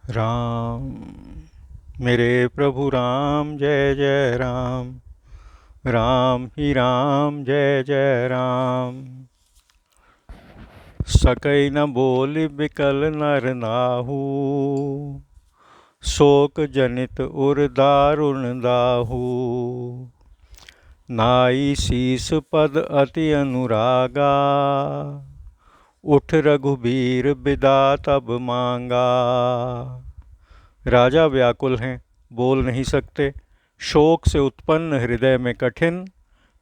राम मेरे प्रभु राम, जय जय राम। राम ही राम, जय जय राम। सकई न बोलि बिकल नर नाहू, शोक जनित उर दारुण दाहू। नाई शीस पद अति अनुरागा, उठ रघुबीर बिदा तब मांगा। राजा व्याकुल हैं, बोल नहीं सकते। शोक से उत्पन्न हृदय में कठिन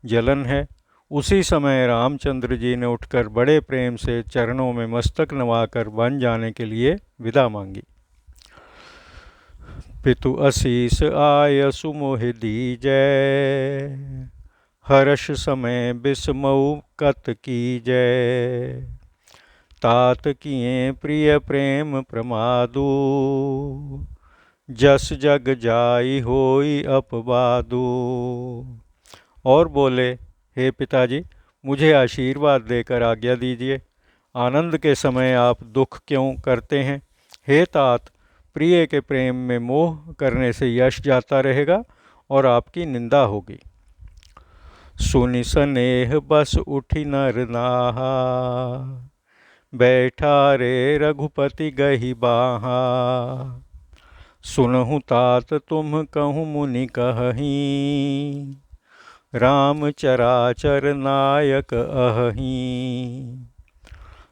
जलन है। उसी समय रामचंद्र जी ने उठकर बड़े प्रेम से चरणों में मस्तक नवाकर वन जाने के लिए विदा मांगी। पितु असीस आय सुमोहि दीजै, हर्ष समय बिस्मऊ कत कीजै। तात किए प्रिय प्रेम प्रमादु, जस जग जाई होई अपवादु। और बोले, हे पिताजी, मुझे आशीर्वाद देकर आज्ञा दीजिए। आनंद के समय आप दुख क्यों करते हैं? हे तात, प्रिय के प्रेम में मोह करने से यश जाता रहेगा और आपकी निंदा होगी। सुनि सनेह बस उठी नर नाहा, बैठा रे रघुपति गहि बाहा। सुनहु तात तुम कहूँ मुनि कहहीं, राम चराचर नायक अहहीं।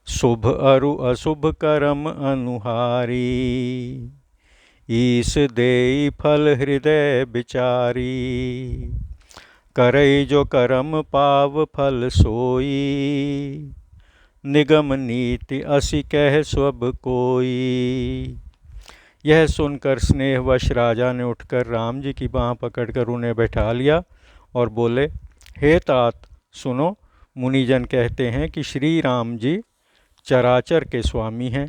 शुभ अरु अशुभ करम अनुहारी, ईस देई फल हृदय विचारी। करई जो करम पाव फल सोई, निगम नीति असी कह सब कोई। यह सुनकर स्नेहवश राजा ने उठकर राम जी की बाँह पकड़कर उन्हें बैठा लिया और बोले, हे तात सुनो, मुनिजन कहते हैं कि श्री राम जी चराचर के स्वामी हैं।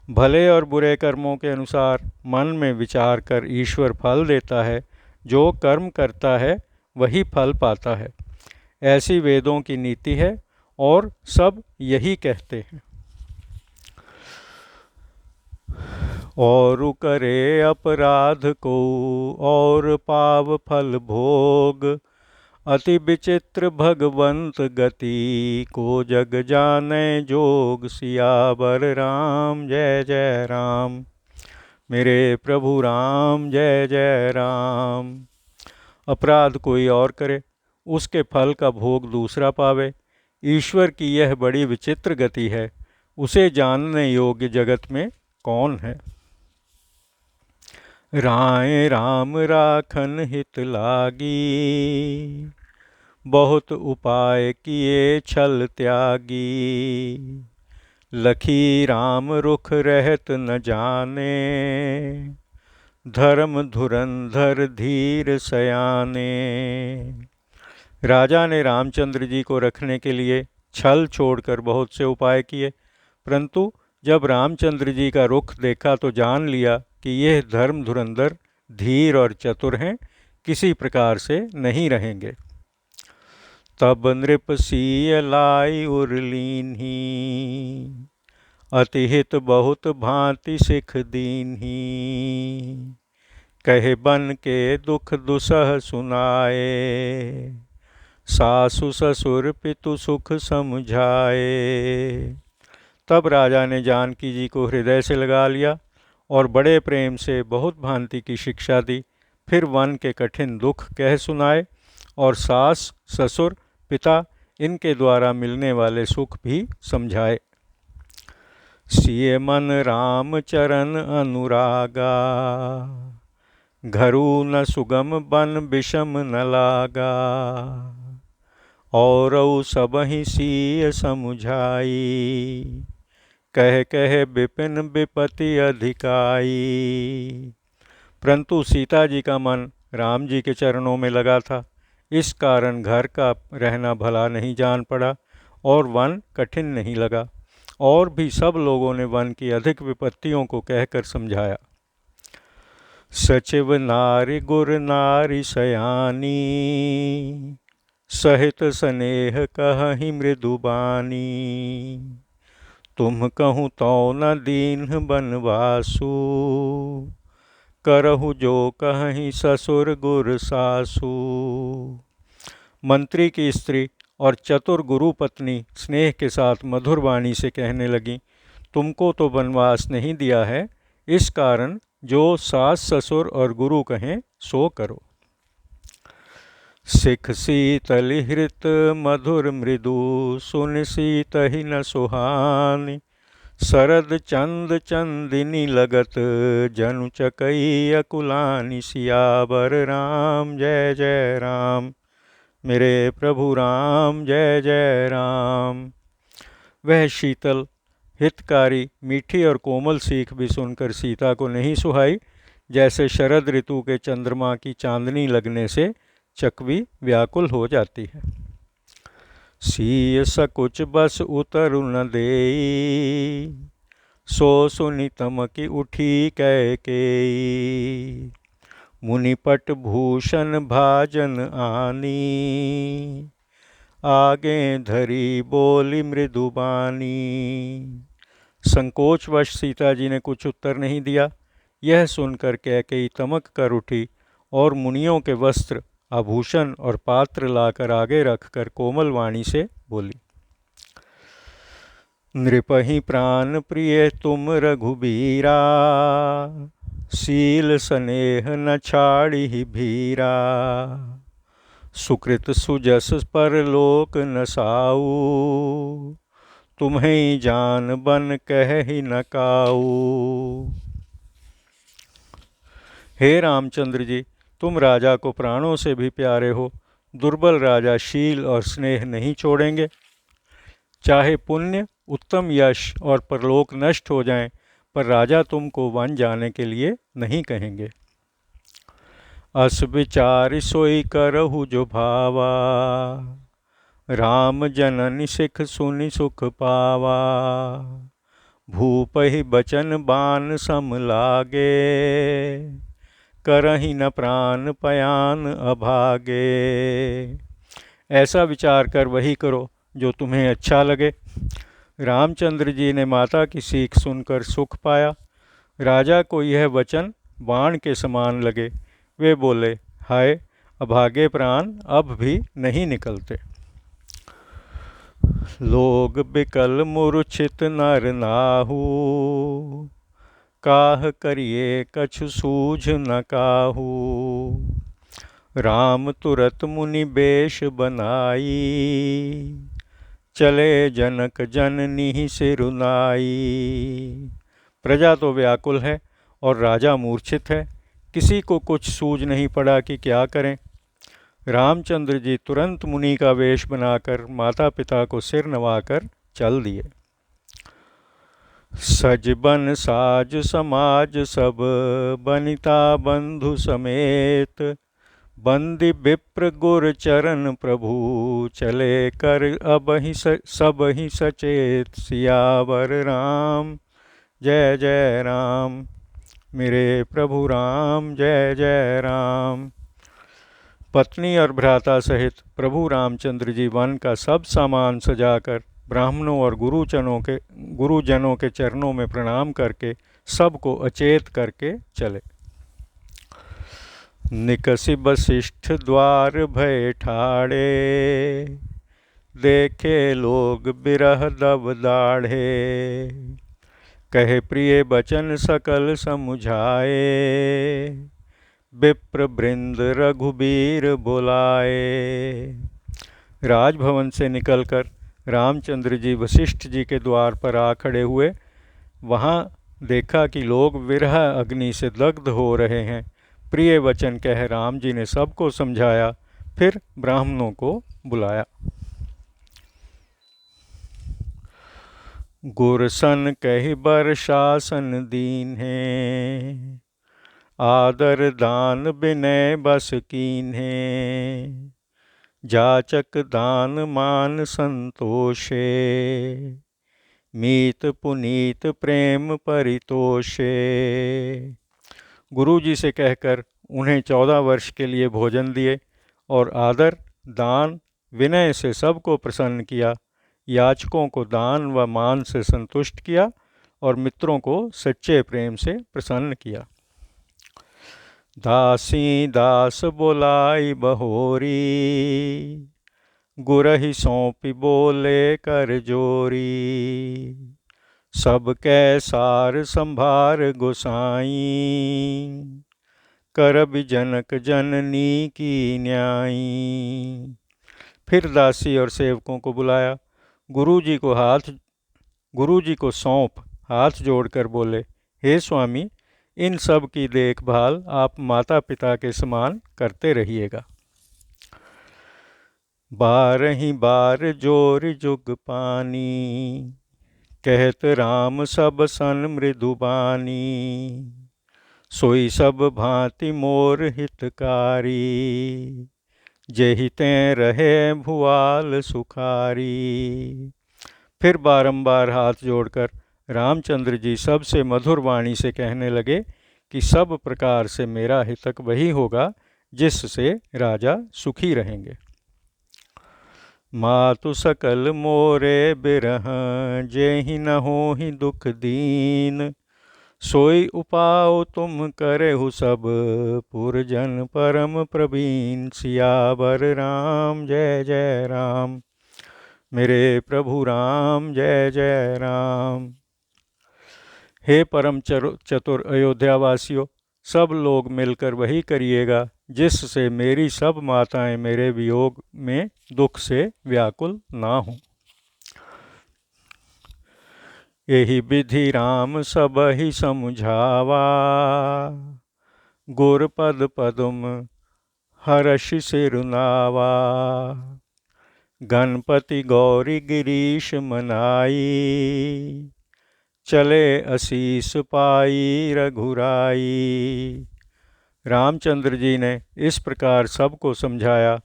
भले और बुरे कर्मों के अनुसार मन में विचार कर ईश्वर फल देता है। जो कर्म करता है वही फल पाता है, ऐसी वेदों की नीति है और सब यही कहते हैं। और करे अपराध को और पाव फल भोग, अति विचित्र भगवंत गति को जग जाने जोग। सियावर राम, जय जय राम। मेरे प्रभु राम, जय जय राम। अपराध कोई और करे, उसके फल का भोग दूसरा पावे। ईश्वर की यह बड़ी विचित्र गति है, उसे जानने योग्य जगत में कौन है? राय राम राखन हित लागी, बहुत उपाय किए छल त्यागी। लखी राम रुख रहत न जाने, धर्म धुरंधर धीर सयाने। राजा ने रामचंद्र जी को रखने के लिए छल छोड़कर बहुत से उपाय किए, परंतु जब रामचंद्र जी का रुख देखा तो जान लिया कि यह धर्म धुरंधर धीर और चतुर हैं, किसी प्रकार से नहीं रहेंगे। तब नृप सिय लाई उरलीन्ही, अतिहित बहुत भांति सिख दीन्ही। कहे बन के दुख दुसह सुनाए, सासु ससुर पितु सुख समझाए। तब राजा ने जानकी जी को हृदय से लगा लिया और बड़े प्रेम से बहुत भांति की शिक्षा दी। फिर वन के कठिन दुख कह सुनाए और सास ससुर पिता इनके द्वारा मिलने वाले सुख भी समझाए। सिय मन राम चरण अनुरागा, घरु न सुगम बन विषम न लागा। औरउ सबहि सिय समुझाई, कह कह विपिन विपति अधिकाई। परंतु सीता जी का मन राम जी के चरणों में लगा था, इस कारण घर का रहना भला नहीं जान पड़ा और वन कठिन नहीं लगा। और भी सब लोगों ने वन की अधिक विपत्तियों को कहकर समझाया। सचिव नारी गुर नारी सयानी, सहित स्नेह कहहि मृदुबानी। तुम कहूँ तो न दीन्ह बनवासु, करहु जो कहीं ससुर गुर सासु। मंत्री की स्त्री और चतुर गुरु पत्नी स्नेह के साथ मधुर वाणी से कहने लगी, तुमको तो वनवास नहीं दिया है, इस कारण जो सास ससुर और गुरु कहें सो करो। सिख शीतल हृत मधुर मृदु, सुन सीतहि न सुहानि। शरद चंद चंदिनी लगत, जनु चकई अकुलानि। सियावर राम जय जय राम, मेरे प्रभु राम जय जय राम। वह शीतल हितकारी मीठी और कोमल सीख भी सुनकर सीता को नहीं सुहाई, जैसे शरद ऋतु के चंद्रमा की चांदनी लगने से चकवी व्याकुल हो जाती है। सीय सकुच बस उतरु न देई, सो सुनि तमकि उठी कैकेयी। मुनिपट भूषण भाजन आनी, आगे धरी बोली मृदुबानी। संकोचवश सीता जी ने कुछ उत्तर नहीं दिया। यह सुनकर कैकेयी तमक कर उठी और मुनियों के वस्त्र, आभूषण और पात्र लाकर आगे रखकर कोमल वाणी से बोली, नृपहि प्राण प्रिय तुम रघुबीरा, शील स्नेह न छाड़ि भीरा। सुकृत सुजस परलोक न साऊ, तुम्हें जान बन कहि न काऊ। हे रामचंद्र जी, तुम राजा को प्राणों से भी प्यारे हो। दुर्बल राजा शील और स्नेह नहीं छोड़ेंगे। चाहे पुण्य, उत्तम यश और परलोक नष्ट हो जाएं, पर राजा तुमको वन जाने के लिए नहीं कहेंगे। अस विचार सोई करहु जो भावा, राम जननी सिख सुनि सुख पावा। भूपहि बचन बान सम लागे, करहि न प्राण पयान अभागे। ऐसा विचार कर वही करो जो तुम्हें अच्छा लगे। रामचंद्र जी ने माता की सीख सुनकर सुख पाया। राजा को यह वचन बाण के समान लगे। वे बोले, हाय, अभागे प्राण अब भी नहीं निकलते। लोग बिकल मूर्छित नर नाहू, काह करिए कछु सूझ न काहू। राम तुरत मुनि बेश बनाई, चले जनक जननी सिरुनाई। प्रजा तो व्याकुल है और राजा मूर्छित है। किसी को कुछ सूझ नहीं पड़ा कि क्या करें। रामचंद्र जी तुरंत मुनि का वेश बनाकर माता पिता को सिर नवाकर चल दिए। सज बन साज समाज सब, बनिता बंधु समेत। बंदी विप्र गुर चरण प्रभु, चले कर अबहि सब ही सचेत। सियावर राम जय जय राम, मेरे प्रभु राम जय जय राम। पत्नी और भ्राता सहित प्रभु रामचंद्र जी वन का सब सामान सजाकर ब्राह्मणों और गुरुजनों के चरणों में प्रणाम करके सबको अचेत करके चले। निकसि वशिष्ठ द्वार भय ठाड़े, देखे लोग बिरह दब दाढ़े। कहे प्रिय बचन सकल समुझाए, विप्र वृंद रघुबीर बुलाए। राजभवन से निकलकर रामचंद्र जी वशिष्ठ जी के द्वार पर आ खड़े हुए। वहाँ देखा कि लोग विरह अग्नि से दग्ध हो रहे हैं। प्रिय वचन कह राम जी ने सबको समझाया, फिर ब्राह्मणों को बुलाया। गुरसन कहि बर शासन दीन है, आदर दान विनय बस कीन्हे। जाचक दान मान संतोषे, मीत पुनीत प्रेम परितोषे। गुरु जी से कहकर उन्हें 14 वर्ष के लिए भोजन दिए और आदर दान विनय से सबको प्रसन्न किया। याचकों को दान व मान से संतुष्ट किया और मित्रों को सच्चे प्रेम से प्रसन्न किया। दासी दास बोलाई बहोरी, गुरहि सौंपी बोले कर जोरी। सब कै सार संभार गोसाई, करबि जनक जननी की न्याई। फिर दासी और सेवकों को बुलाया, गुरु जी को सौंप हाथ जोड़कर बोले, हे स्वामी, इन सब की देखभाल आप माता पिता के समान करते रहिएगा। बारही बार जोर जुग पानी, कहत राम सब सन मृदुबानी। सोई सब भांति मोर हितकारी, जेहि तें रहे भुआल सुखारी। फिर बारंबार हाथ जोड़कर रामचंद्र जी सबसे मधुर वाणी से कहने लगे कि सब प्रकार से मेरा हितक वही होगा जिससे राजा सुखी रहेंगे। मातु सकल मोरे बिरह, जेहि न होहि दुख दीन। सोई उपाय तुम करेहु सब, पुरजन परम प्रवीण। सियावर राम जय जय राम, मेरे प्रभु राम जय जय राम। हे परम चतुर अयोध्यावासियों, सब लोग मिलकर वही करिएगा जिससे मेरी सब माताएं मेरे वियोग में दुख से व्याकुल ना हों। यही विधि राम सबहि समझावा, गुर पद पदुम हर्षि सिरुनावा। गणपति गौरी गिरीश मनाई, चले असीस पाई रघुराई। रामचंद्र जी ने इस प्रकार सबको समझाया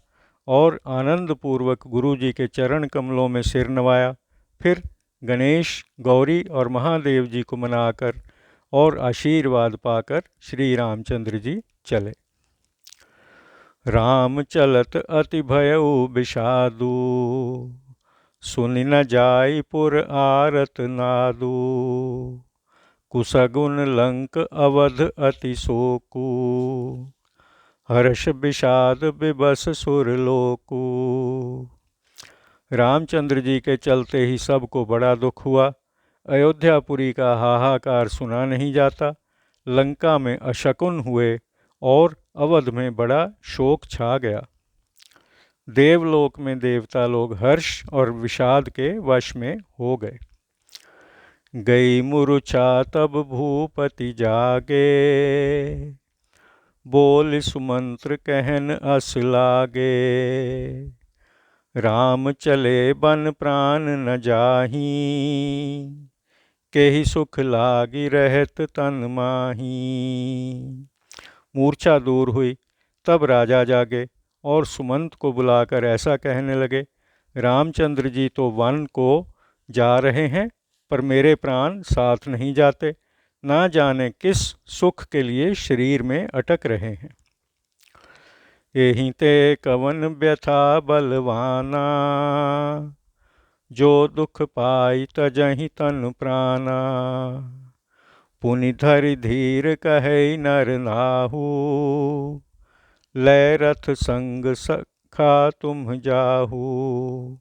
और आनंदपूर्वक गुरु जी के चरण कमलों में सिर नवाया। फिर गणेश, गौरी और महादेव जी को मनाकर और आशीर्वाद पाकर श्री रामचंद्र जी चले। राम चलत अति भयउ विषादु, सुनि न जाई पुर आरत नादु। कुसगुन लंक अवध अति शोकु, हर्ष विषाद विबस सुरलोकु। रामचंद्र जी के चलते ही सबको बड़ा दुख हुआ। अयोध्यापुरी का हाहाकार सुना नहीं जाता। लंका में अशकुन हुए और अवध में बड़ा शोक छा गया। देवलोक में देवता लोग हर्ष और विषाद के वश में हो गए। गई मूर्छा तब भूपति जागे, बोल सुमंत्र कहन अस लागे। राम चले बन प्राण न जाही, केहि सुख लागी रहत तन माही। मूर्छा दूर हुई तब राजा जागे और सुमंत को बुलाकर ऐसा कहने लगे, रामचंद्र जी तो वन को जा रहे हैं पर मेरे प्राण साथ नहीं जाते। ना जाने किस सुख के लिए शरीर में अटक रहे हैं। एहि ते कवन व्यथा बलवाना, जो दुख पाई तजहि तन प्राणा। पुनि धरि धीर कहे नर नाहु, लय रथ संग सखा तुम जाहू।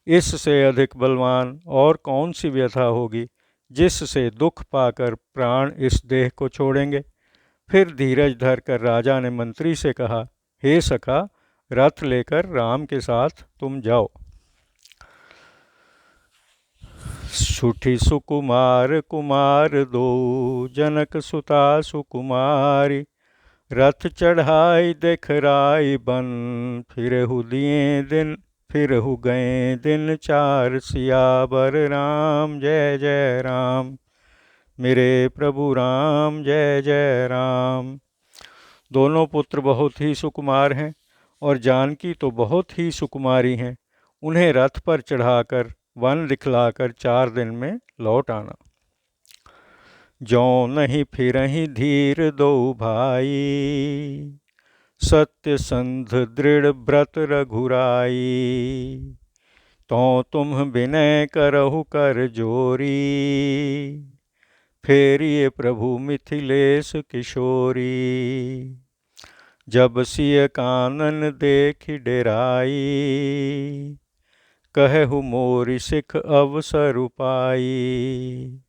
इससे अधिक बलवान और कौन सी व्यथा होगी जिससे दुख पाकर प्राण इस देह को छोड़ेंगे। फिर धीरज धर कर राजा ने मंत्री से कहा, हे सखा, रथ लेकर राम के साथ तुम जाओ। सुठी सुकुमार कुमार दो, जनक सुता सुकुमारी। रथ चढ़ाई देखराई बन, फिरहु गए दिन चार। सियावर राम जय जय राम, मेरे प्रभु राम जय जय राम। दोनों पुत्र बहुत ही सुकुमार हैं और जानकी तो बहुत ही सुकुमारी हैं। उन्हें रथ पर चढ़ाकर वन दिखलाकर 4 दिन में लौट आना। जो नहीं फिरहि धीर दो भाई, सत्य संध दृढ़ व्रत रघुराई। तो तुम विनय करहु कर जोरी, फेरिए प्रभु मिथिलेश किशोरी। जब सिय कानन देख डेराई, कहु मोरि सिख अवसर पाई।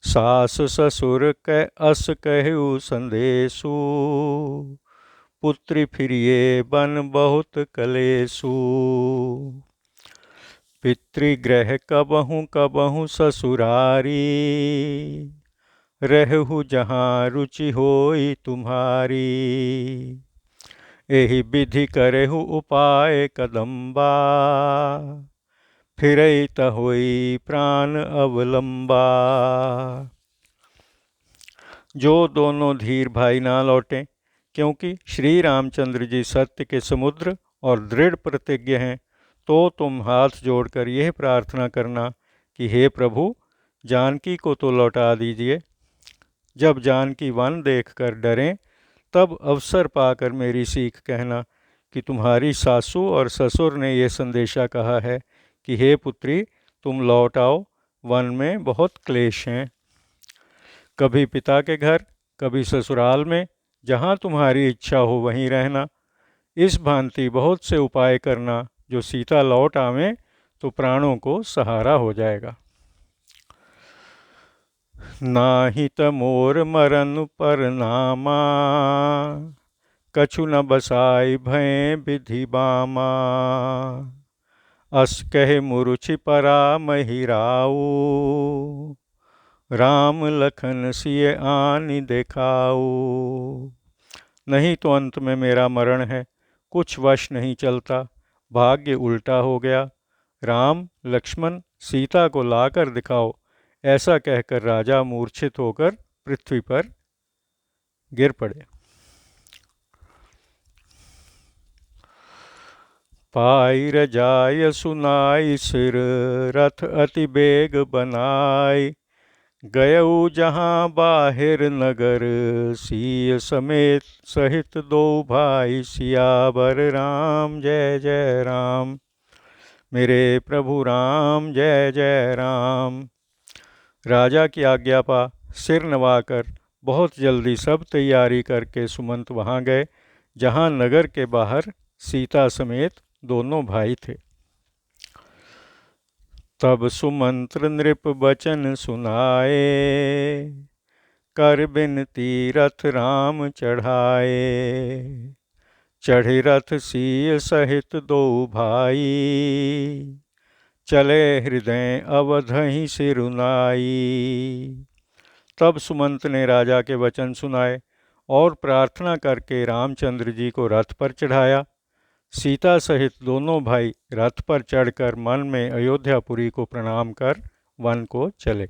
सास ससुर कै अस कहु संदेशु, पुत्री फिरिए बन बहुत कलेसु। पितृगृह कबहु कबहु ससुरारी, रहु जहाँ रुचि होई तुम्हारी। एहि विधि करहु उपाय कदम्बा, फिरई त होई प्राण अवलंबा। जो दोनों धीर भाई ना लौटें, क्योंकि श्री रामचंद्र जी सत्य के समुद्र और दृढ़ प्रतिज्ञ हैं, तो तुम हाथ जोड़कर यह प्रार्थना करना कि हे प्रभु, जानकी को तो लौटा दीजिए। जब जानकी वन देखकर डरें, तब अवसर पाकर मेरी सीख कहना कि तुम्हारी सासू और ससुर ने यह संदेशा कहा है कि हे पुत्री, तुम लौट आओ, वन में बहुत क्लेश हैं। कभी पिता के घर, कभी ससुराल में, जहाँ तुम्हारी इच्छा हो वहीं रहना। इस भांति बहुत से उपाय करना, जो सीता लौट आवें तो प्राणों को सहारा हो जाएगा। नाहि त मोर मरन पर नामा, कछु न बसाई भय विधि बामा। अस कहे मुरुचि परा महिराऊ, राम लखन सिय आनि देखाऊ। नहीं तो अंत में मेरा मरण है, कुछ वश नहीं चलता, भाग्य उल्टा हो गया। राम लक्ष्मण सीता को लाकर दिखाओ। ऐसा कहकर राजा मूर्छित होकर पृथ्वी पर गिर पड़े। पाई रजाय सुनाई सिर, रथ अति बेग बनाई। गयऊ जहाँ बाहिर नगर, सिय समेत सहित दो भाई। सियावर राम जय जय राम, मेरे प्रभु राम जय जय राम। राजा की आज्ञा पा सिर नवाकर बहुत जल्दी सब तैयारी करके सुमंत वहाँ गए, जहाँ नगर के बाहर सीता समेत दोनों भाई थे। तब सुमंत्र नृप बचन सुनाए, कर बिनती रथ राम चढ़ाए। चढ़े रथ सिय सहित दो भाई, चले हृदय अवधहि सिरुनाई। तब सुमंत ने राजा के वचन सुनाए और प्रार्थना करके रामचंद्र जी को रथ पर चढ़ाया। सीता सहित दोनों भाई रथ पर चढ़कर मन में अयोध्यापुरी को प्रणाम कर वन को चले।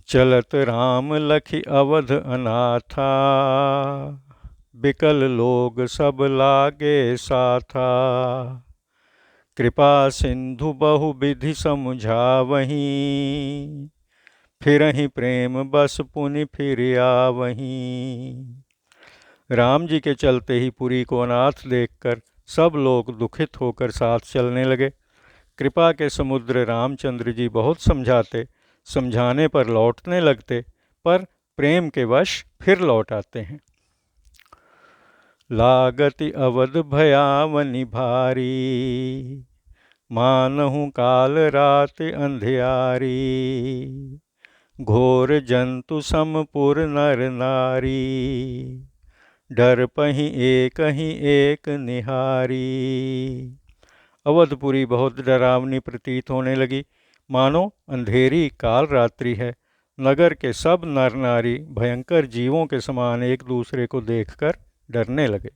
चलत राम लखि अवध अनाथा, बिकल लोग सब लागे साथा। कृपा सिंधु बहु विधि समझावहीं, फिरहि प्रेम बस पुनि फिर आवहीं। राम जी के चलते ही पुरी को अनाथ देखकर सब लोग दुखित होकर साथ चलने लगे। कृपा के समुद्र रामचंद्र जी बहुत समझाते, समझाने पर लौटने लगते, पर प्रेम के वश फिर लौट आते हैं। लागति अवध भयावनि भारी, मानहु काल रात अंधियारी। घोर जंतु समपुर नर नारी, डर पहीं एक ही एक निहारी। अवधपुरी बहुत डरावनी प्रतीत होने लगी, मानो अंधेरी काल रात्रि है। नगर के सब नर नारी भयंकर जीवों के समान एक दूसरे को देखकर डरने लगे।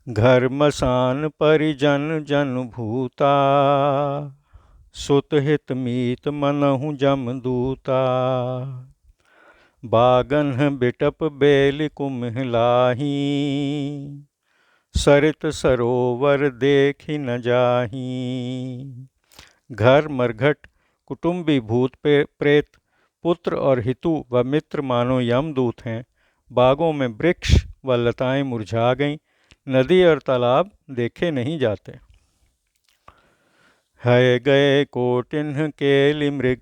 घर मसान परिजन जन भूता, सुत हित मीत मनहु जमदूता। बागन्ह बिटप बेल कुम्हलाही, सरित सरोवर देखि न जाही। घर मरघट कुटुंबी भूत प्रेत, पुत्र और हितु व मित्र मानो यमदूत हैं। बागों में वृक्ष व लताएं मुरझा गईं, नदी और तालाब देखे नहीं जाते। है गए कोटिन्ह केलि मृग,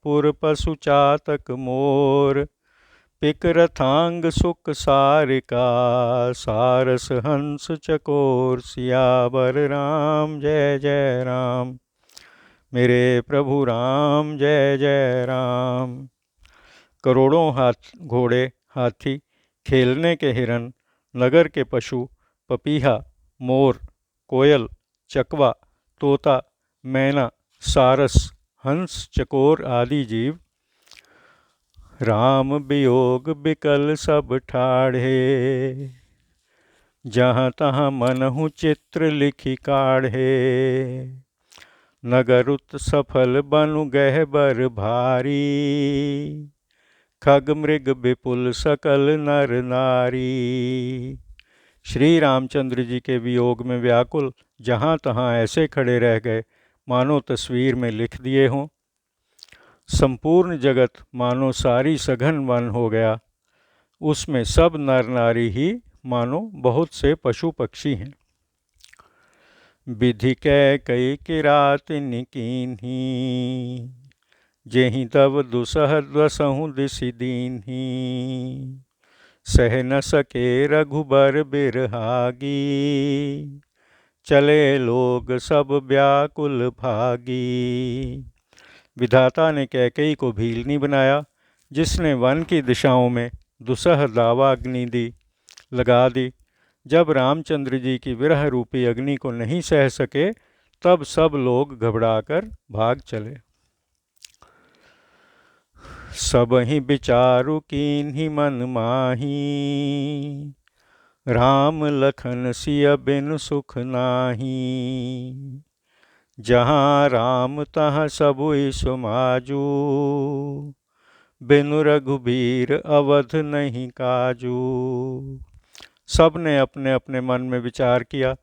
पुर पशु चातक मोर, पिक रथांग सुख सारिका, सारस हंस चकोर। सियावर राम जय जय राम, मेरे प्रभु राम जय जय राम। करोड़ों घोड़े, हाथी, खेलने के हिरन, नगर के पशु, पपीहा, मोर, कोयल, चकवा, तोता, मैना, सारस, हंस, चकोर आदि जीव राम वियोग बिकल सब ठाढ़े, जहाँ तहाँ मनहु चित्र लिखि काढ़े। नगरुत सफल बनु गहबर भारी, खग मृग विपुल सकल नर नारी। श्री रामचंद्र जी के वियोग में व्याकुल जहाँ तहाँ ऐसे खड़े रह गए मानो तस्वीर में लिख दिए हों। संपूर्ण जगत मानो सारी सघन वन हो गया, उसमें सब नर नारी ही मानो बहुत से पशु पक्षी हैं। विधि कै कई किरातिन कीन्ही, जेहि तब दुसह दसहु दिसि दीन्ही। सह न सके रघुबर बिरहागी, चले लोग सब व्याकुल भागी। विधाता ने कैकेयी को भीलनी बनाया, जिसने वन की दिशाओं में दुसह दावाग्नि लगा दी। जब रामचंद्र जी की विरह रूपी अग्नि को नहीं सह सके, तब सब लोग घबराकर भाग चले। सबहि विचारु कीन्हि मन माही, राम लखन सिय बिनु सुख नाही। जहाँ राम तहाँ सबुइ समाजू, बिनु रघुबीर अवध नहीं काजू। सब ने अपने अपने मन में विचार किया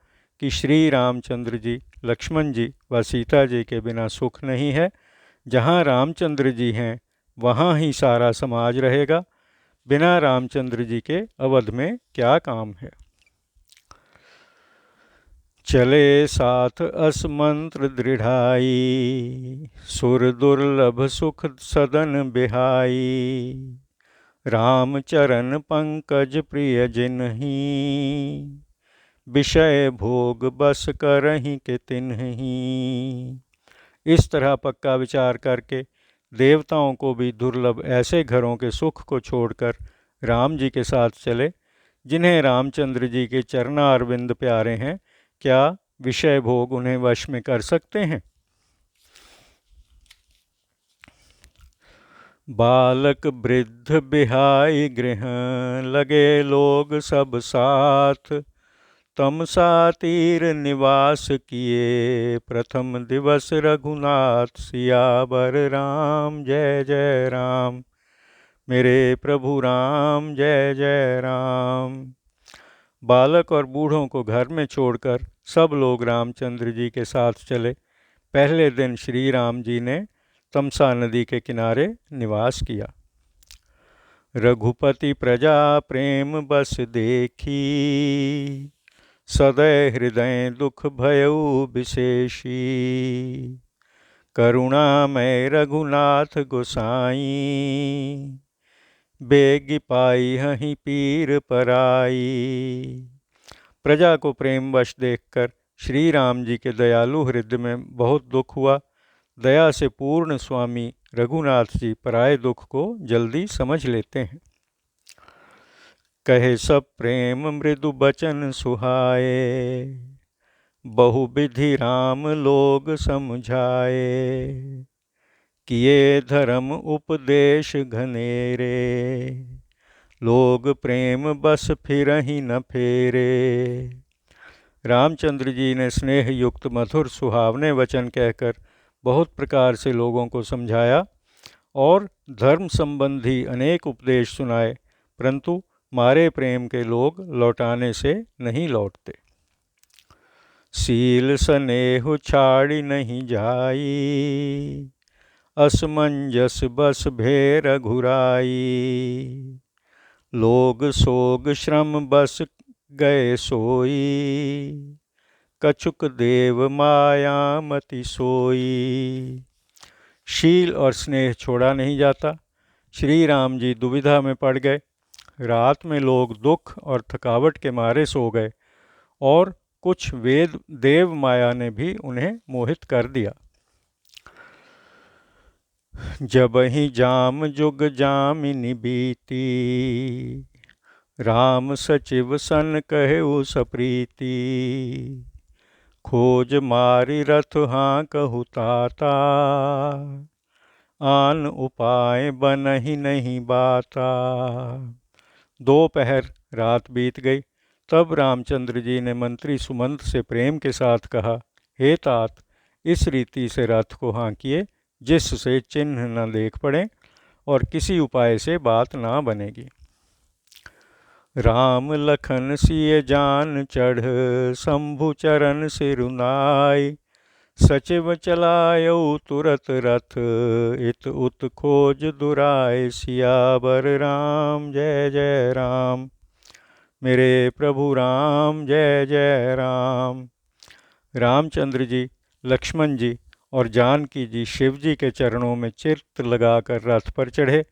कि श्री रामचंद्र जी, लक्ष्मण जी व सीता जी के बिना सुख नहीं है। जहाँ रामचंद्र जी हैं वहाँ ही सारा समाज रहेगा, बिना रामचंद्र जी के अवध में क्या काम है। चले साथ असमंत्र दृढ़ाई, सुर दुर्लभ सुख सदन बिहाई। राम चरण पंकज प्रिय जिन्हि, विषय भोग बस करहि के तिन्हि। इस तरह पक्का विचार करके देवताओं को भी दुर्लभ ऐसे घरों के सुख को छोड़कर राम जी के साथ चले, जिन्हें रामचंद्र जी के चरणारविंद प्यारे हैं। क्या विषय भोग उन्हें वश में कर सकते हैं? बालक वृद्ध बिहाई गृह, लगे लोग सब साथ। तमसा तीर निवास किए, प्रथम दिवस रघुनाथ। सियावर राम जय जय राम, मेरे प्रभु राम जय जय राम। बालक और बूढ़ों को घर में छोड़कर सब लोग रामचंद्र जी के साथ चले। पहले दिन श्री राम जी ने तमसा नदी के किनारे निवास किया। रघुपति प्रजा प्रेम बस देखी, सदै हृदय दुख भयउ विशेषी। करुणामय रघुनाथ गोसाई, बेग पाई हहीं पीर पराई। प्रजा को प्रेमवश देखकर श्री राम जी के दयालु हृदय में बहुत दुख हुआ। दया से पूर्ण स्वामी रघुनाथ जी पराये दुख को जल्दी समझ लेते हैं। कहे सब प्रेम मृदु बचन सुहाए, बहुविधि राम लोग समझाए। किए धर्म उपदेश घनेरे, लोग प्रेम बस फिरहि न फेरे। रामचंद्र जी ने स्नेह युक्त मधुर सुहावने वचन कहकर बहुत प्रकार से लोगों को समझाया और धर्म संबंधी अनेक उपदेश सुनाए, परंतु मारे प्रेम के लोग लौटाने से नहीं लौटते। सील स्नेह छाड़ी नहीं जाई, असमंजस बस भेर घुराई। लोग सोग श्रम बस गए सोई, कछुक देव माया मति सोई। शील और स्नेह छोड़ा नहीं जाता। श्री राम जी दुविधा में पड़ गए। रात में लोग दुख और थकावट के मारे सो गए और कुछ वेद देव माया ने भी उन्हें मोहित कर दिया। जब ही जाम जुग जामिनी बीती, राम सचिव सन कहेउ सप्रीति। खोज मारी रथ हाँ कहु ताता, आन उपाय बनहि नहीं बाता। दोपहर रात बीत गई। तब रामचंद्र जी ने मंत्री सुमंत से प्रेम के साथ कहा, हे तात, इस रीति से रथ को हाँकिए जिससे चिन्ह न देख पड़े और किसी उपाय से बात ना बनेगी। राम लखन सिय जान चढ़, शंभु चरण सिरुनाई। सचिव चलायऊ तुरत रथ, इत उत खोज दुराय। सियावर राम जय जय राम, मेरे प्रभु राम जय जय राम। रामचंद्र जी, लक्ष्मण जी और जानकी जी शिव जी के चरणों में चित्त लगाकर रथ पर चढ़े।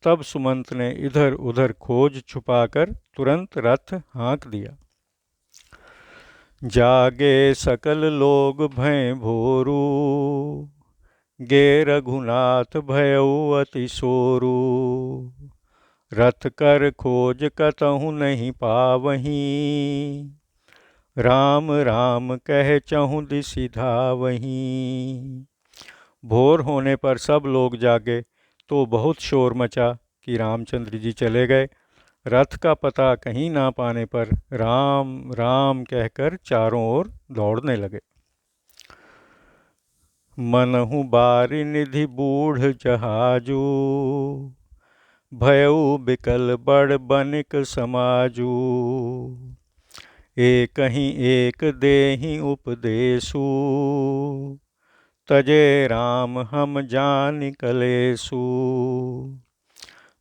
तब सुमंत ने इधर उधर खोज छुपाकर तुरंत रथ हाँक दिया। जागे सकल लोग भय भोरू, गे रघुनाथ भयउ अति सोरू। रथ कर खोज कतहु नहीं पावहीं, राम राम कह चहु दिसि धावहीं। भोर होने पर सब लोग जागे तो बहुत शोर मचा कि रामचंद्र जी चले गए। रथ का पता कहीं ना पाने पर राम राम कहकर चारों ओर दौड़ने लगे। मनहु बारि निधि बूढ़ जहाजू, भयउ बिकल बड़ बनिक समाजू। एक ही एक देहि उपदेशु, तजे राम हम जानि कलेसु।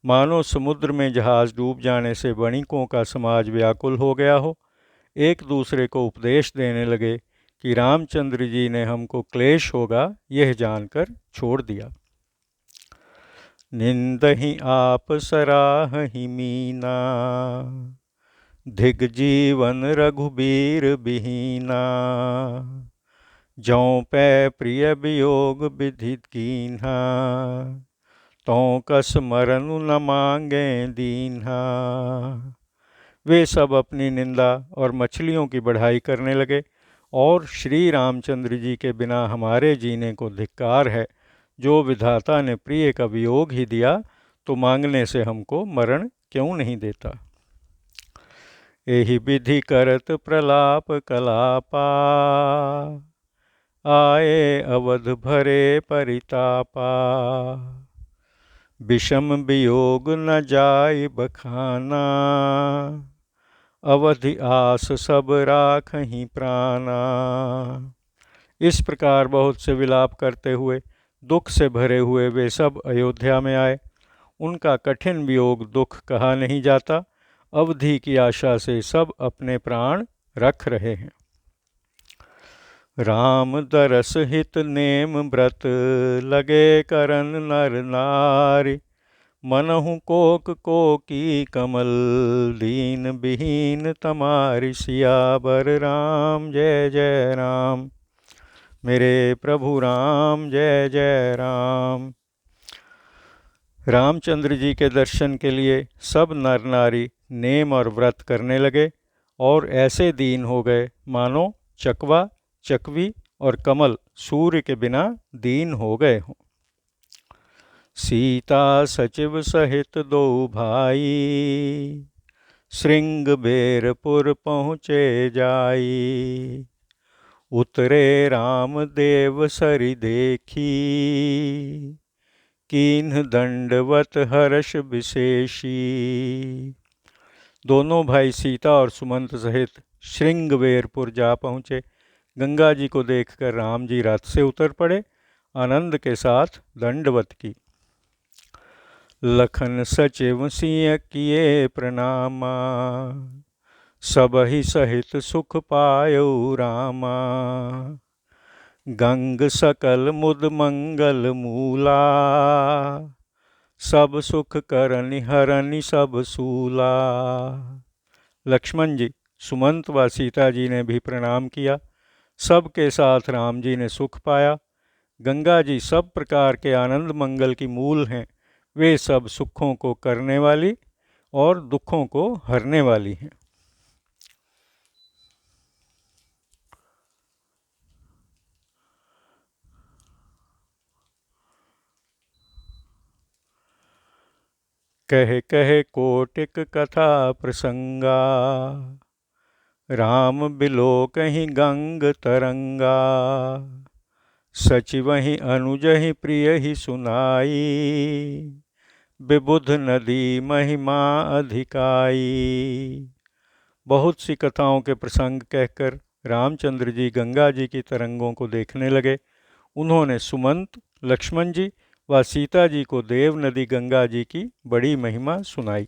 मानो समुद्र में जहाज डूब जाने से वणिकों का समाज व्याकुल हो गया हो। एक दूसरे को उपदेश देने लगे कि रामचंद्र जी ने हमको क्लेश होगा यह जानकर छोड़ दिया। निंदहि आप सराहहि मीना, धिग जीवन रघुबीर बिहीना। जौं पै प्रिय वियोग विधि कीन्हा, तौं कस मरनु न मांगे दीन्हा। वे सब अपनी निंदा और मछलियों की बढ़ाई करने लगे और श्री रामचंद्र जी के बिना हमारे जीने को धिक्कार है। जो विधाता ने प्रिय का वियोग ही दिया तो मांगने से हमको मरण क्यों नहीं देता। एहि विधि करत प्रलाप कलापा, आए अवध भरे परितापा। विषम वियोग न जाय बखाना, अवधि आस सब राखहि प्राणा। इस प्रकार बहुत से विलाप करते हुए दुख से भरे हुए वे सब अयोध्या में आए। उनका कठिन वियोग दुख कहा नहीं जाता। अवधि की आशा से सब अपने प्राण रख रहे हैं। राम दरस हित नेम व्रत, लगे करन नर नारी। मनहु कोक कोकी कमल, दीन विहीन तमारी। सियावर राम जय जय राम, मेरे प्रभु राम जय जय राम। रामचंद्र जी के दर्शन के लिए सब नर नारी नेम और व्रत करने लगे और ऐसे दीन हो गए मानो चकवा, चकवी और कमल सूर्य के बिना दीन हो गए हों। सीता सचिव सहित दो भाई, श्रृंगबेरपुर पहुँचे जाई। उतरे राम देव सरि देखी, कीन्ह दंडवत हर्ष विशेषी। दोनों भाई सीता और सुमंत सहित श्रृंगबेरपुर जा पहुँचे। गंगा जी को देखकर राम जी रथ से उतर पड़े, आनंद के साथ दंडवत की। लखन सचिव सिय किए प्रणामा, सबहि सहित सुख पायौ रामा। गंग सकल मुद मंगल मूला, सब सुख करनि हरनि सब सूला। लक्ष्मण जी, सुमंत व सीता जी ने भी प्रणाम किया। सबके साथ राम जी ने सुख पाया। गंगा जी सब प्रकार के आनंद मंगल की मूल हैं। वे सब सुखों को करने वाली और दुखों को हरने वाली हैं। कहे कहे कोटिक कथा प्रसंगा, राम बिलो कहीं गंग तरंगा। सचिवहि अनुजहि प्रियहि सुनाई, विबुध नदी महिमा अधिकाई। बहुत सी कथाओं के प्रसंग कहकर रामचंद्र जी गंगा जी की तरंगों को देखने लगे। उन्होंने सुमंत, लक्ष्मण जी व सीता जी को देव नदी गंगा जी की बड़ी महिमा सुनाई।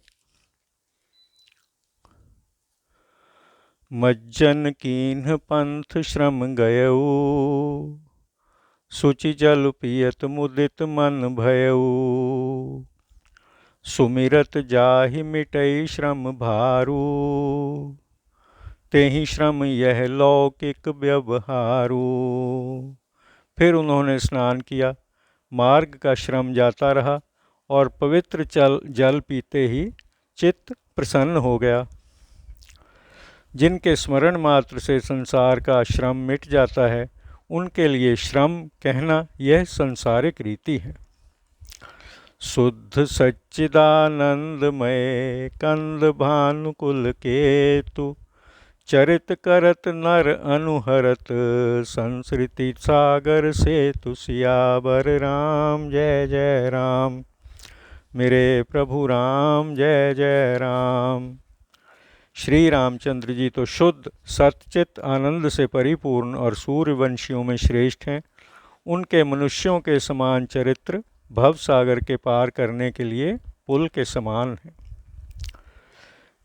मज्जन कीन्ह पंथ श्रम गयऊ, सुचि जल पियत मुदित मन भयऊ। सुमिरत जाहि मिटई श्रम भारू, तेहि श्रम यह लौकिक व्यवहारू। फिर उन्होंने स्नान किया, मार्ग का श्रम जाता रहा और पवित्र जल पीते ही चित्त प्रसन्न हो गया। जिनके स्मरण मात्र से संसार का श्रम मिट जाता है, उनके लिए श्रम कहना यह संसारिक रीति है। शुद्ध सच्चिदानंदमय कंद भानुकुल केतु, चरित करत नर अनुहरत संसृति सागर सेतु। सियावर राम जय जय राम, मेरे प्रभु राम जय जय राम। श्री रामचंद्र जी तो शुद्ध सच्चित आनंद से परिपूर्ण और सूर्यवंशियों में श्रेष्ठ हैं। उनके मनुष्यों के समान चरित्र भव सागर के पार करने के लिए पुल के समान है।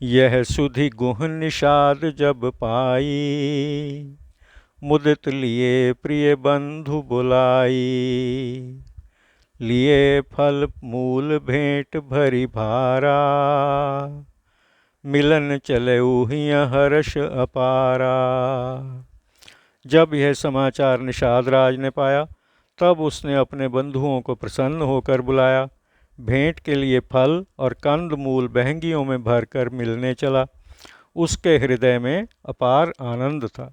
यह सुधि गुह निषाद जब पाई, मुदित लिए प्रिय बंधु बुलाई। लिए फल मूल भेंट भरी भारा, मिलन चले उहिया हर्ष अपारा। जब यह समाचार निषाद राज ने पाया, तब उसने अपने बंधुओं को प्रसन्न होकर बुलाया। भेंट के लिए फल और कंद मूल बहंगियों में भरकर मिलने चला। उसके हृदय में अपार आनंद था।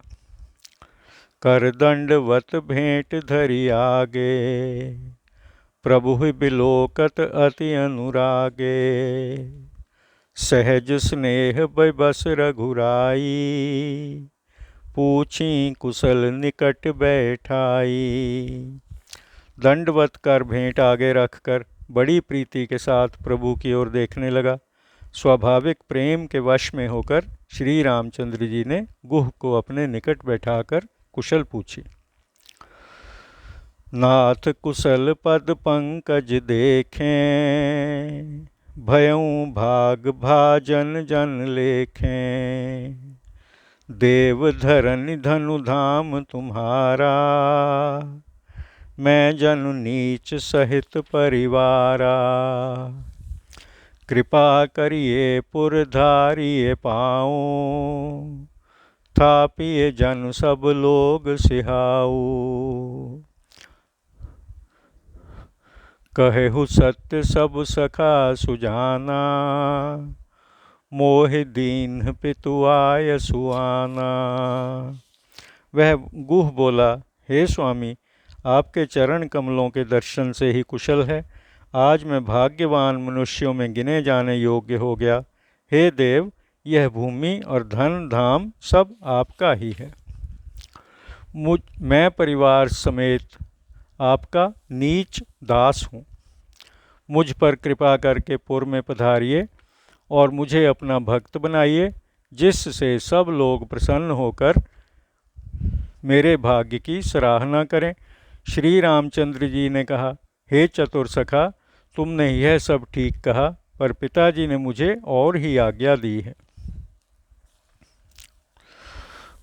कर दंडवत भेंट धरी आगे, प्रभु बिलोकत अति अनुरागे। सहज स्नेह बस रघुराई, पूछी कुशल निकट बैठाई। दंडवत कर भेंट आगे रखकर बड़ी प्रीति के साथ प्रभु की ओर देखने लगा। स्वाभाविक प्रेम के वश में होकर श्री रामचंद्र जी ने गुह को अपने निकट बैठाकर कुशल पूछी। नाथ कुशल पद पंकज देखें, भयऊ भाग भाजन जन लेखें। देव धरनि धनु धाम तुम्हारा, मैं जनु नीच सहित परिवारा। कृपा करिए पुरधारिये पाऊँ, थापिए जन सब लोग सिहाऊ। कहेहु सत्य सब सखा सुजाना, मोहि दीन पितु आय सुआना। वह गुह बोला, हे स्वामी, आपके चरण कमलों के दर्शन से ही कुशल है। आज मैं भाग्यवान मनुष्यों में गिने जाने योग्य हो गया। हे देव, यह भूमि और धन धाम सब आपका ही है। मैं परिवार समेत आपका नीच दास हूँ। मुझ पर कृपा करके पुर में पधारिए और मुझे अपना भक्त बनाइए, जिससे सब लोग प्रसन्न होकर मेरे भाग्य की सराहना करें। श्री रामचंद्र जी ने कहा, हे चतुर सखा, तुमने यह सब ठीक कहा, पर पिताजी ने मुझे और ही आज्ञा दी है।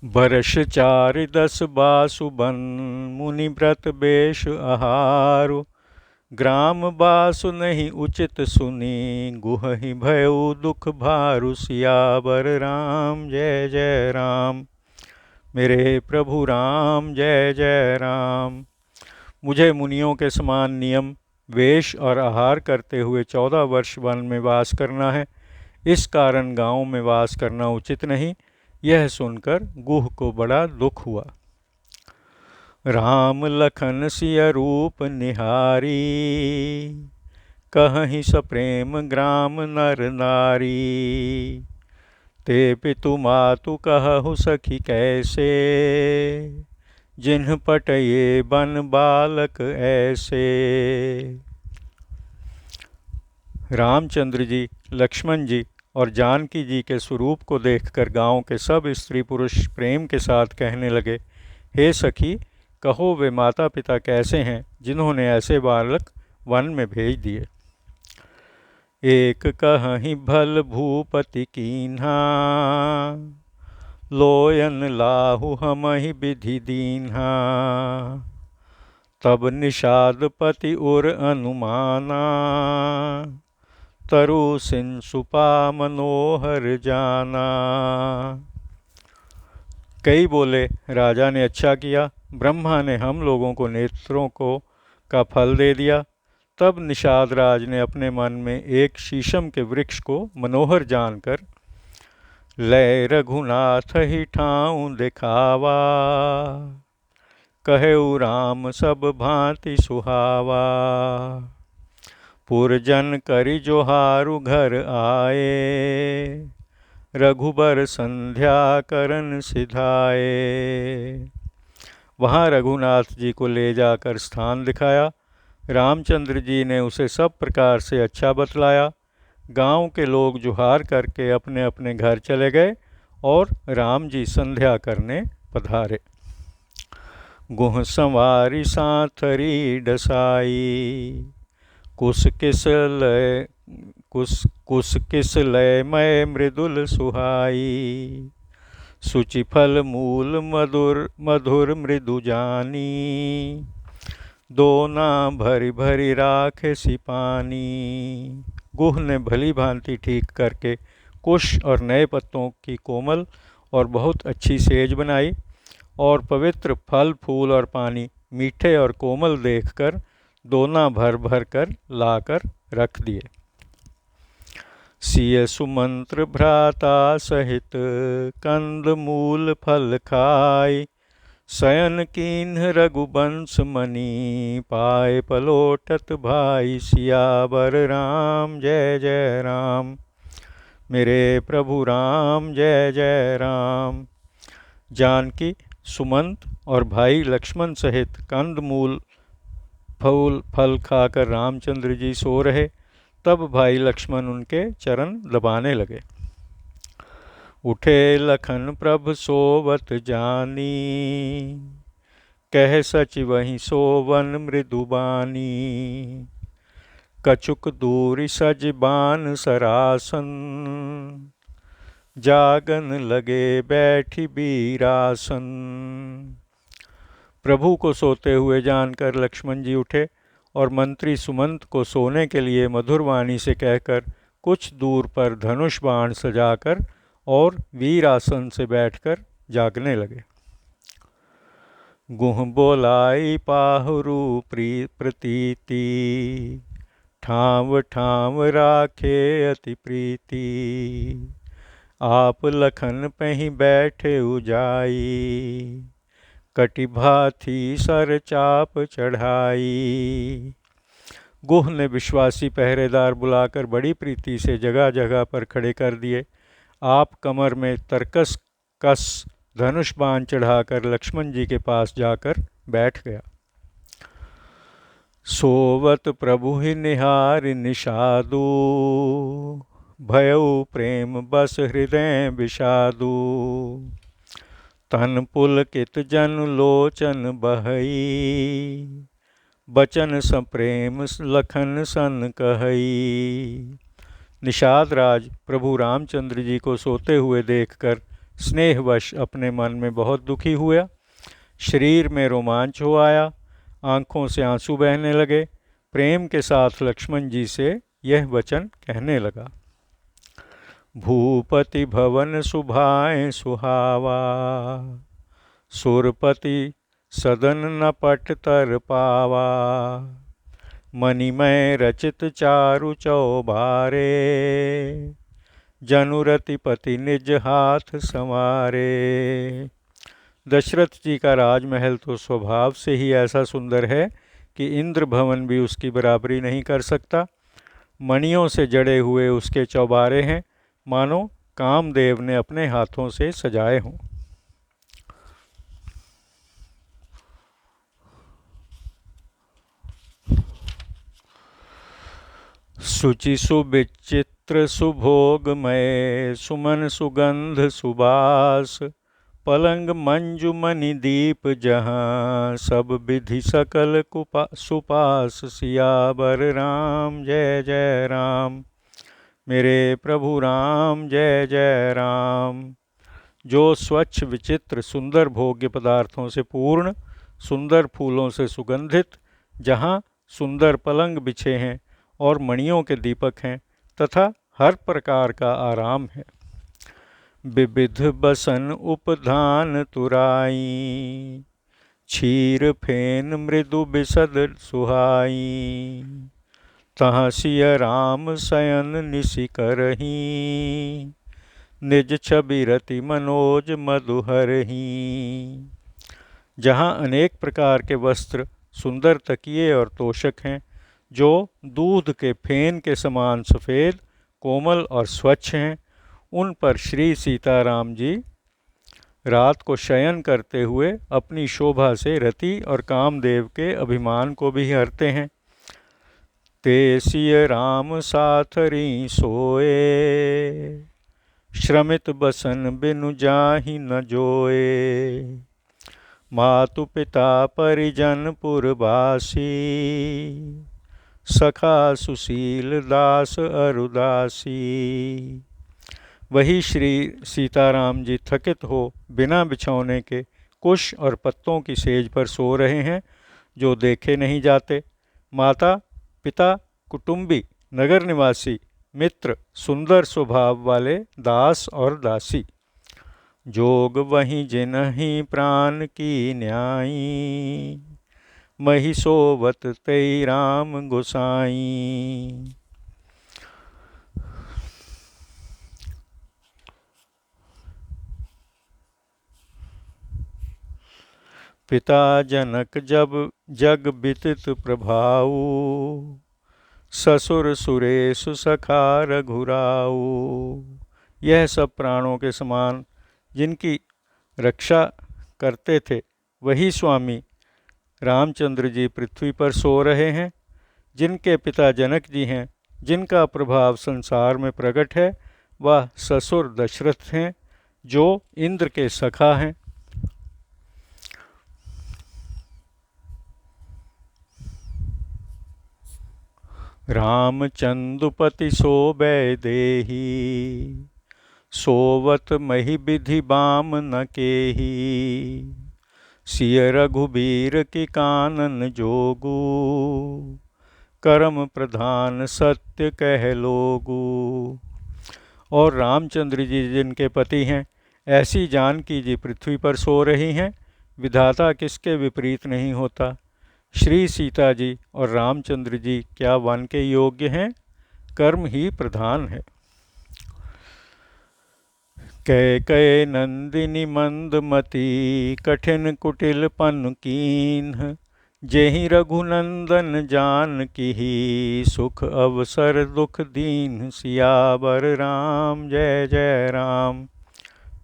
बरस 4 10 बासुबन, मुनि व्रत बेश आहारु। ग्राम बासु नहीं उचित सुनी, गुहहि भयउ दुख भारु। सियावर राम जय जय राम। मेरे प्रभु राम जय जय राम। मुझे मुनियों के समान नियम, वेश और आहार करते हुए 14 वर्ष वन में वास करना है। इस कारण गाँव में वास करना उचित नहीं। यह सुनकर गुह को बड़ा दुख हुआ। राम लखन सिय रूप निहारी, कहहि सप्रेम ग्राम नर नारी। ते पितु मातु कहु सखी कैसे, जिन्ह पटये बन बालक ऐसे। रामचंद्र जी, लक्ष्मण जी और जानकी जी के स्वरूप को देखकर गांव के सब स्त्री पुरुष प्रेम के साथ कहने लगे, हे सखी, कहो वे माता पिता कैसे हैं जिन्होंने ऐसे बालक वन में भेज दिए। एक कहहि भल भूपति कीन्हा, लोयन लाहु हमहि विधि दीन्हा। तब निषादपति उर अनुमाना, तरु सिंसुपा मनोहर जाना। कई बोले, राजा ने अच्छा किया, ब्रह्मा ने हम लोगों को नेत्रों को का फल दे दिया। तब निषाद राज ने अपने मन में एक शीशम के वृक्ष को मनोहर जानकर, लय रघुनाथ ही ठाऊं दिखावा। कहेउ राम सब भांति सुहावा। पुरजन करि जोहारु घर आए, रघुबर संध्या करन सिधाए। वहाँ रघुनाथ जी को ले जाकर स्थान दिखाया। रामचंद्र जी ने उसे सब प्रकार से अच्छा बतलाया। गांव के लोग जुहार करके अपने अपने घर चले गए और राम जी संध्या करने पधारे। गुह संवारी सांथरी डसाई, कुस किस लय मय मृदुल सुहाई। सुचि फल मूल मधुर मृदु जानी, दोना भरी भरी राखे सिपानी। गुह ने भली भांति ठीक करके कुश और नए पत्तों की कोमल और बहुत अच्छी सेज बनाई और पवित्र फल फूल और पानी मीठे और कोमल देखकर दोना भर भर कर लाकर रख दिए। सिय सुमंत्र भ्राता सहित, कंद मूल फल खाई। शयन कीन्ह रघुवंश मणि, पाए पलोटत भाई। सियावर राम जय जय राम। मेरे प्रभु राम जय जय राम। जानकी, सुमंत और भाई लक्ष्मण सहित कंद मूल फल खाकर रामचंद्र जी सो रहे। तब भाई लक्ष्मण उनके चरण दबाने लगे। उठे लखन प्रभ सोवत जानी, कह सच वहीं सोवन मृदुबानी। कछुक दूरि सज बान सरासन, जागन लगे बैठी बीरासन। प्रभु को सोते हुए जानकर लक्ष्मण जी उठे और मंत्री सुमंत को सोने के लिए मधुर वाणी से कहकर कुछ दूर पर धनुष बाण सजाकर और वीरासन से बैठकर जागने लगे। गुह बोलाई पाहुरु प्रतीति, ठाव ठाव राखे अति प्रीति। आप लखन पहि बैठे उजाई, कटि भाथी सर चाप चढ़ाई। गुह ने विश्वासी पहरेदार बुलाकर बड़ी प्रीति से जगह जगह पर खड़े कर दिए। आप कमर में तरकस कस धनुष बाण चढ़ाकर लक्ष्मण जी के पास जाकर बैठ गया। सोवत प्रभु ही निहार निषादु, भयउ प्रेम बस हृदय विषादु। तन पुलकित जन लोचन बहई, बचन सप्रेम लखन सन कहई। निषाद राज प्रभु रामचंद्र जी को सोते हुए देखकर स्नेहवश अपने मन में बहुत दुखी हुआ। शरीर में रोमांच हो आया, आंखों से आंसू बहने लगे। प्रेम के साथ लक्ष्मण जी से यह वचन कहने लगा। भूपति भवन सुभाए सुहावा, सुरपति सदन न पट तर पावा। मणिमय रचित चारु चौबारे, जनुरति पति निज हाथ संवारे। दशरथ जी का राजमहल तो स्वभाव से ही ऐसा सुंदर है कि इंद्र भवन भी उसकी बराबरी नहीं कर सकता। मणियों से जड़े हुए उसके चौबारे हैं, मानो कामदेव ने अपने हाथों से सजाए हों। शुचि सुविचित्र सुभोगमय, सुमन सुगंध सुबास। पलंग मंजु मणि दीप जहाँ, सब विधि सकल सुपास। सियावर राम जय जय राम, मेरे प्रभु राम जय जय राम। जो स्वच्छ विचित्र सुंदर भोग्य पदार्थों से पूर्ण, सुंदर फूलों से सुगंधित, जहाँ सुंदर पलंग बिछे हैं और मणियों के दीपक हैं तथा हर प्रकार का आराम है। विविध बसन उपधान तुराई, क्षीर फेन मृदु बिसद सुहाई। तहाँ सिय राम शयन निशि करहीं, निज छवि रति मनोज मधुहरहीं। जहाँ अनेक प्रकार के वस्त्र, सुंदर तकिए और तोशक हैं, जो दूध के फेन के समान सफ़ेद, कोमल और स्वच्छ हैं, उन पर श्री सीताराम जी रात को शयन करते हुए अपनी शोभा से रति और कामदेव के अभिमान को भी हरते हैं। ते सिय राम साथरी सोए, श्रमित बसन बिनु जाहि न जोए। मातु पिता परिजन पुरवासी, सखा सुशील दास अरुदासी। वही श्री सीताराम जी थकित हो बिना बिछौने के कुश और पत्तों की सेज पर सो रहे हैं, जो देखे नहीं जाते। माता पिता, कुटुंबी, नगर निवासी, मित्र, सुंदर स्वभाव वाले दास और दासी। जोग वहीं जिनहि प्राण की न्यायी, मही सोवत तै राम गोसाई। पिता जनक जब जग बितित प्रभाऊ, ससुर सुरेश सखा रघुराऊ। यह सब प्राणों के समान जिनकी रक्षा करते थे, वही स्वामी रामचंद्र जी पृथ्वी पर सो रहे हैं। जिनके पिता जनक जी हैं, जिनका प्रभाव संसार में प्रकट है, वह ससुर दशरथ हैं, जो इंद्र के सखा हैं। रामचंदुपति सोबै देही, सोवत मही विधि बाम न केही। सिय रघुबीर की कानन जोगू, कर्म प्रधान सत्य कह लोगू। और रामचंद्र जी जिनके पति हैं, ऐसी जानकी जी पृथ्वी पर सो रही हैं। विधाता किसके विपरीत नहीं होता। श्री सीता जी और रामचंद्र जी क्या वन के योग्य हैं, कर्म ही प्रधान है। कैकय नंदिनी मंदमती, कठिन कुटिल पन कीन्ह। जेहि रघुनंदन जानकी, सुख अवसर दुख दीन्ह। सियावर राम जय जय राम,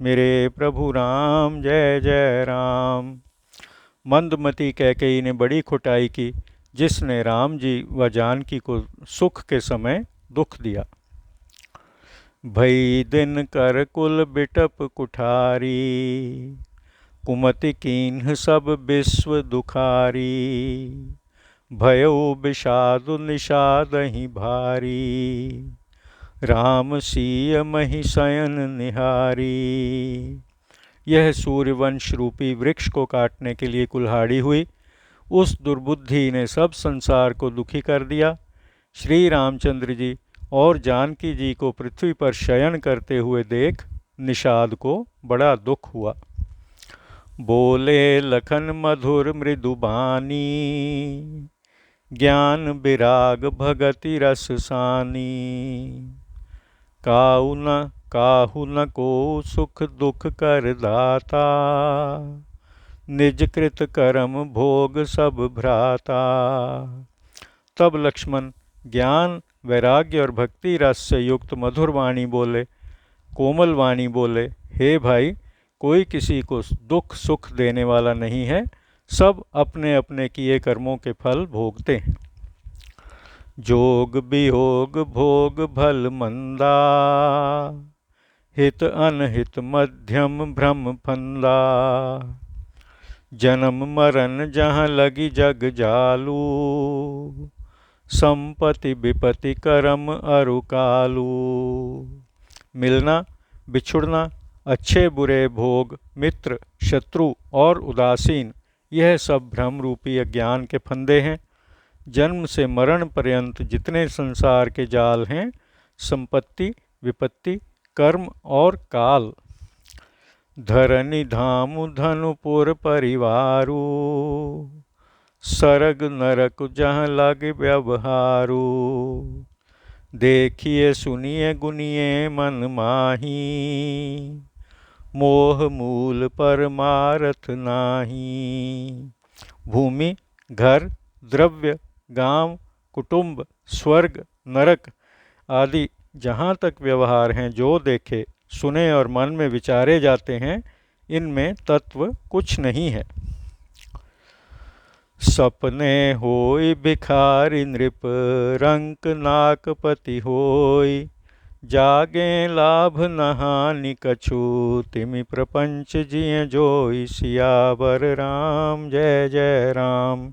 मेरे प्रभु राम जय जय राम। मंदमती कैकेयी ने बड़ी खुटाई की, जिसने राम जी व जानकी को सुख के समय दुख दिया। भई दिन कर कुल बिटप कुठारी, कुमति कीन्ह सब विश्व दुखारी। भयो विषादु निषादहि भारी, राम सीय मही शयन निहारी। यह सूर्यवंश रूपी वृक्ष को काटने के लिए कुल्हाड़ी हुई। उस दुर्बुद्धि ने सब संसार को दुखी कर दिया। श्री रामचंद्र जी और जानकी जी को पृथ्वी पर शयन करते हुए देख निषाद को बड़ा दुख हुआ। बोले लखन मधुर मृदुबानी, ज्ञान विराग भगति रस सानी। काहू न को सुख दुख कर दाता, निज कृत कर्म भोग सब भ्राता। तब लक्ष्मण ज्ञान वैराग्य और भक्ति रस से युक्त मधुर वाणी बोले, कोमल वाणी बोले, हे भाई, कोई किसी को दुख सुख देने वाला नहीं है, सब अपने अपने किए कर्मों के फल भोगते हैं। जोग वियोग भोग भल मंदा, हित अनहित मध्यम भ्रम फंदा। जन्म मरण जहाँ लगी जग जालू, संपत्ति विपत्ति करम अरु कालू। मिलना बिछुड़ना, अच्छे बुरे भोग, मित्र शत्रु और उदासीन, यह सब भ्रम रूपी अज्ञान के फंदे हैं। जन्म से मरण पर्यंत जितने संसार के जाल हैं, संपत्ति विपत्ति कर्म और काल। धरनी धामु धनुपुर परिवारू, सरग नरक जहाँ लग व्यवहारू। देखिए सुनिए गुनिए मन माही, मोह मूल परमारथ नाही। भूमि घर द्रव्य गांव कुटुंब स्वर्ग नरक आदि जहाँ तक व्यवहार हैं, जो देखे सुने और मन में विचारे जाते हैं, इनमें तत्व कुछ नहीं है। सपने होई भिखारी नृप, रंक नाकपति होई। जागे लाभ नहानि कछु, तिमि प्रपंच जिय जोई। सियावर राम जय जय राम,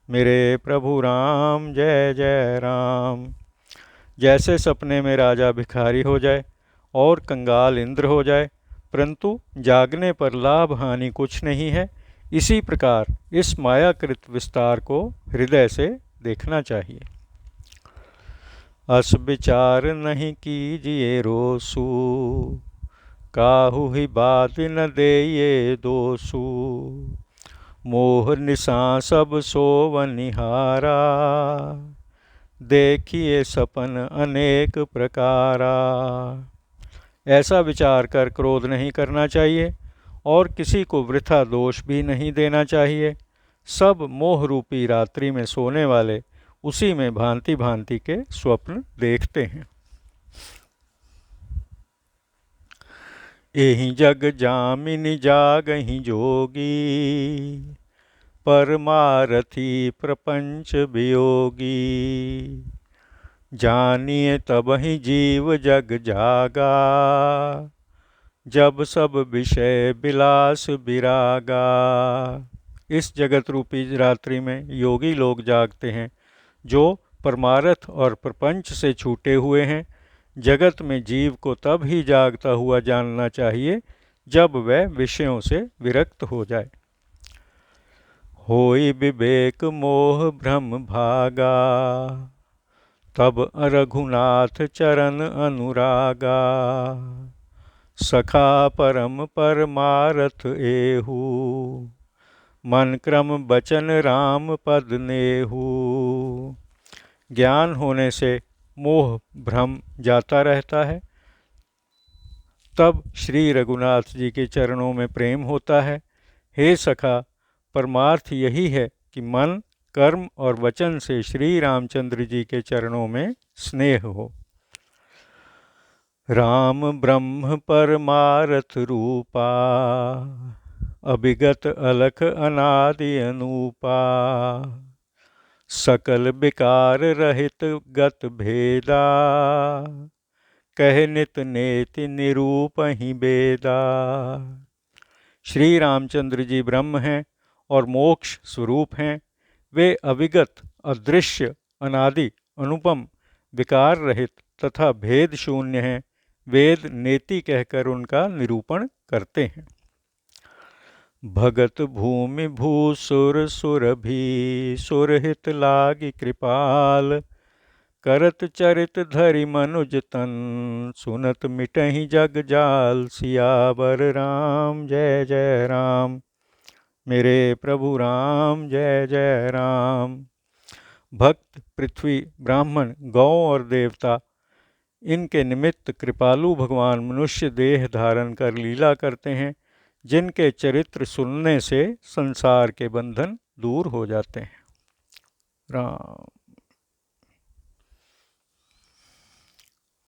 मेरे प्रभु राम जय जय राम। जैसे सपने में राजा भिखारी हो जाए और कंगाल इंद्र हो जाए, परंतु जागने पर लाभ हानि कुछ नहीं है, इसी प्रकार इस मायाकृत विस्तार को हृदय से देखना चाहिए। अस विचार नहीं कीजिए रोसु, काहू ही बात न देये दोसु। मोह निशा सब सोवनिहारा, देखिए सपन अनेक प्रकारा। ऐसा विचार कर क्रोध नहीं करना चाहिए और किसी को वृथा दोष भी नहीं देना चाहिए। सब मोह रूपी रात्रि में सोने वाले उसी में भांति भांति के स्वप्न देखते हैं। एहि जग जामिनी जागहि जोगी, परमारथी प्रपंच वियोगी। जानिए तबहि जीव जग जागा, जब सब विषय विलास विरागा। इस जगत रूपी रात्रि में योगी लोग जागते हैं, जो परमार्थ और प्रपंच से छूटे हुए हैं। जगत में जीव को तब ही जागता हुआ जानना चाहिए जब वह विषयों से विरक्त हो जाए। होई विवेक मोह भ्रम भागा, तब रघुनाथ चरण अनुरागा। सखा परम परमारथ एहू, मन क्रम बचन राम पद नेहू। ज्ञान होने से मोह भ्रम जाता रहता है, तब श्री रघुनाथ जी के चरणों में प्रेम होता है। हे सखा, परमार्थ यही है कि मन कर्म और वचन से श्री रामचंद्र जी के चरणों में स्नेह हो। राम ब्रह्म परमारथ रूपा, अभिगत अलख अनादि अनूपा। सकल विकार रहित गत भेदा, कह नित नेति निरूपहि बेदा। श्री रामचंद्र जी ब्रह्म हैं और मोक्ष स्वरूप हैं। वे अविगत अदृश्य अनादि अनुपम विकार रहित तथा भेद शून्य हैं। वेद नेति कहकर उनका निरूपण करते हैं। भगत भूमि भूसुर सुर भी सुरहित लागी कृपाल, करत चरित धरि मनुज तन, सुनत मिटहि जग जाल। सियावर राम जय जय राम। मेरे प्रभु राम जय जय राम। भक्त, पृथ्वी, ब्राह्मण, गौ और देवता, इनके निमित्त कृपालु भगवान मनुष्य देह धारण कर लीला करते हैं, जिनके चरित्र सुनने से संसार के बंधन दूर हो जाते हैं। राम।